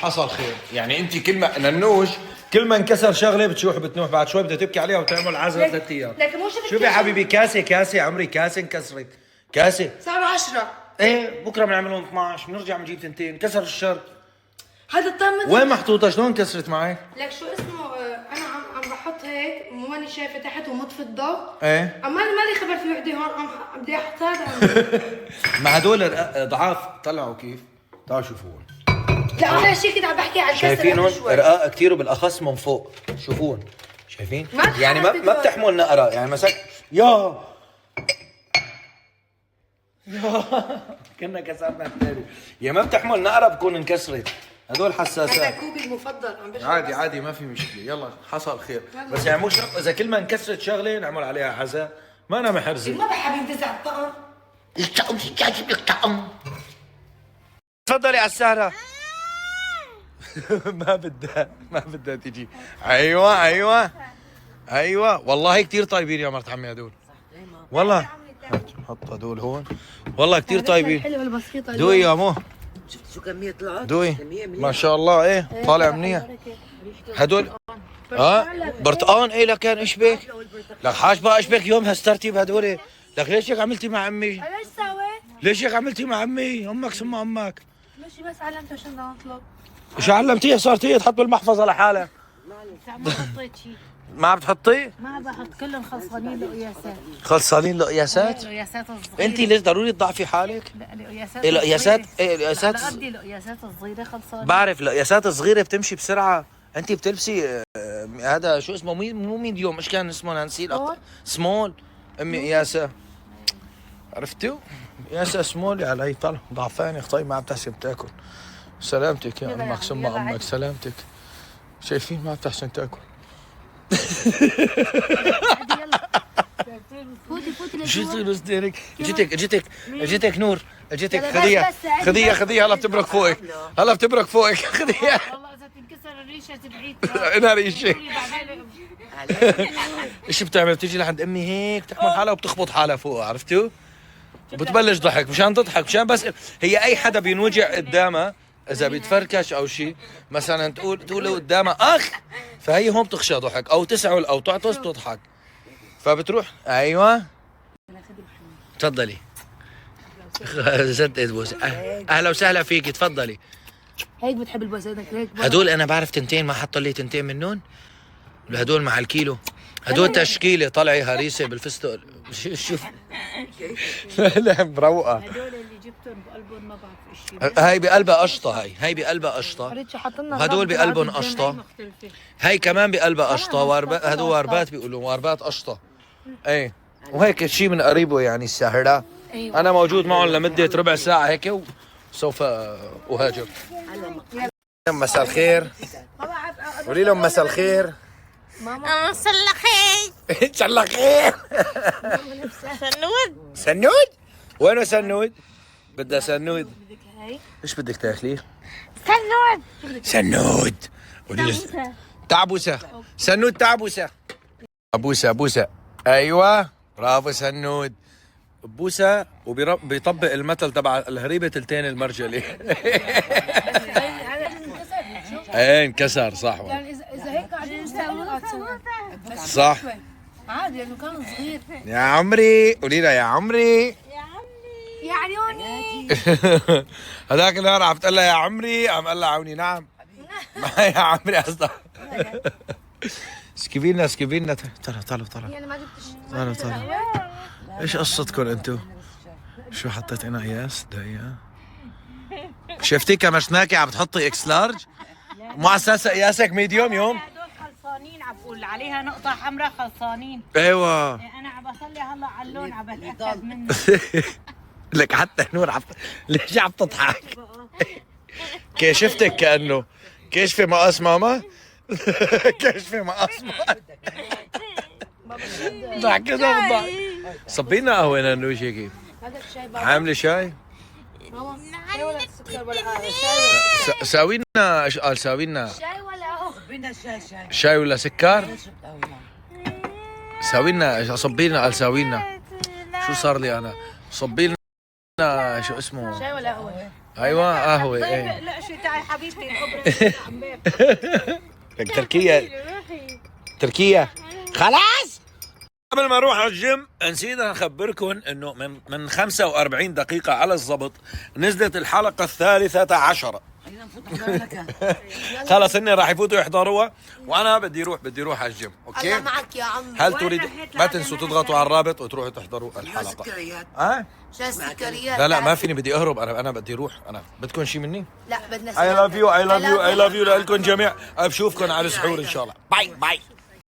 حصل خير. يعني انت كل ما ننوش كل ما انكسر شغله بتشوح بتنوح، بعد شوي بدها تبكي عليها وتعمل عزا 3 ايام. لكن مو شفت شوفي حبيبي، كاسه عمري، كاسه انكسرت، كاسه صاروا 10. ايه بكره بنعملهم 12، بنرجع بنجيب 2 كسر الشر. هذا الطعم وين محطوطه؟ شلون انكسرت معي؟ لك شو اسمه، انا عم بحط هيك وماني شايفه تحت ومطفي الضوء. ايه مالي خبر في وحده هون بدي احط هذا. ما هدول ضعاف طلعوا كيف؟ تعالوا شوفوهم. لا انا شيء كنت عم بحكي عن الكسر. شايفينهم رقاق كثير وبالاخص من فوق، شوفوهم شايفين؟ يعني ما بتحمل نقره، يعني مثلا يا كنا كسرنا الثاني، يا ما بتحمل نقره بكون انكسرت. هدول حساسات. هذا كوبي المفضل عم بشرب. عادي ما في مشكله، يلا حصل خير. بس يعني مو شرط اذا كل ما انكسرت شغله نعمل عليها عزاء، ما انا محرزه. ما بحب ينتزع الطعم. الطعم جاجب الطعم. تفضلي على السهره. ما بدها تيجي. ايوه والله كثير طيبين يا مرت عمي هدول. والله حط هدول هون، والله كثير طيبين. حلوه البسيطه. دوي يا مو، شفت شو كمية طلعت؟ دوي ما شاء الله. ايه طالع منيح هدول. برتقان. ايه لكان ايش بك؟ لك حاج بقى ايش بك يومها استرتي بهدول؟ لك ليش هيك عملتي مع عمي؟ ليش سويت؟ ليش هيك عملتي مع عمي؟ امك ثم امك. ماشي بس علمته شو بدنا نطلب. شو علمتيها؟ صارت هي تحط بالمحفظه لحالها. ما حطيت شيء. ما بتحطي؟ ما بحط، كلهم خلصانين لقياسات. خلصانين لقياسات؟ لقياسات الصغيره. انت ليش ضروري تضعفي حالك؟ لا لقياسات. إيه لقياسات؟ ايه لقياسات؟ على قدي لقياسات الصغيره خلصانه. بعرف لقياسات الصغيره بتمشي بسرعه. انت بتلبسي هذا شو اسمه، مو ميديوم، ايش كان اسمه نانسي؟ سمول. امي قياسه عرفتوا؟ قياسه سمول علي. طلع ضعفانه طيب ما عم تحسن تاكل. سلامتك يا امك ثم امك، سلامتك. شايفين ما بتحسن تاكل. فوتي شو يصير صدرك؟ اجتك نور، اجتك خذيها هلا بتبرك فوقك، خذيها. والله اذا تنكسر الريشه تبعيد. انا ريشه. ايش بتعمل؟ بتيجي لعند امي هيك بتحمل حالها وبتخبط حالها فوق، عرفتوا؟ وبتبلش ضحك مشان تضحك، مشان بس هي اي حدا بينوجع قدامها اذا بيتفركش او شيء، مثلا تقول قدامها اخ، فهي هون بتخشى ضحك، او تسعل او تعطس بتضحك، فبتروح. ايوه تفضلي. زدت بوسه. اهلا وسهلا فيك، تفضلي. هيك بتحب البوسه هيك. هدول انا بعرف 2 ما حطوا لي 2 منهم، هدول مع الكيلو، هدول تشكيله طلعي هريسه بالفستق. شوف لا مروقه. هدول اللي جبتهم بقلبهم ما بعرف ايش. هاي بقلبها قشطه، هي بقلبها قشطه، وهدول بقلبهم قشطه، هي كمان بقلبها قشطه، هدول واربات بيقولوا واربات قشطه. ايه وهيك شيء من قريبه يعني السهره. أيوة. انا موجود معهم لمده ربع ساعه هيك وسوف اهاجر. مساء الخير. قولي لهم مساء الخير. ماما مساء الخير. مساء الخير. سنود؟ وينه سنود؟ بدها سنود. ايش بدك تاكلي؟ سنود. قولي له تعبوسه. سنود تعبوسه. بوسه. ايوه برافو سنود. بوسه وبيطبق المثل تبع الهريبه تلتين المرجله. ايه انكسر صح. يعني اذا هيك قاعدين صح عادي لانه كان صغير. يا عمري قولي لها يا عمري. يا عيوني. هذاك النهار عم تقول لها يا عمري، عم قال لها عوني. نعم يا عمري قصدها. سكبينا تعالوا يعني ما جبتش. تعالوا. ايش قصتكم انتو؟ شو حطيت انا قياس؟ دقيقة شفتي كمشناكي عم تحطي اكس لارج؟ مو على اساس قياسك ميديوم يوم؟ هدول خلصانين، عم بقول عليها نقطة حمراء خلصانين. ايوه انا عم بصلي هلا على اللون عم بتأكد منه. لك حتى نور ليش عم تضحك؟ كشفتك كأنه كشفي مقاس ماما. كشفي مقاس ماما. ضحك كذا بضحك. صبينا قهوة انا نوش هيك. عاملة شاي؟ ماما شاي ولا سكر ولا شاي؟ ساوينا ايش قال؟ ساوينا شاي ولا قهوة؟ بدنا شاي ولا سكر؟ ساوينا صبينا قال ساوينا. شو صار لي انا؟ صبينا شو اسمه؟ شاي ولا قهوة؟ ايوه قهوه ايه. لا شو تعي حبيبتي الابره عم بيت. تركيا خلاص. قبل ما اروح على الجيم نسينا نخبركم انه من 45 دقيقة على الضبط نزلت الحلقة 13. خلينا نفوت نحضر لك. خلص هن راح يفوتوا يحضروها وانا بدي اروح على الجيم. الله اوكي. معك يا عم. هل تريد ما تنسوا تضغطوا على الرابط وتروحوا تحضروا الحلقة. سكريات. عشان السكريات. لا ما فيني، بدي اهرب. انا بدي اروح. انا بدكم شيء مني؟ لا بدنا I love you I love you I love you لكم جميع. بشوفكم على السحور ان شاء الله. باي باي.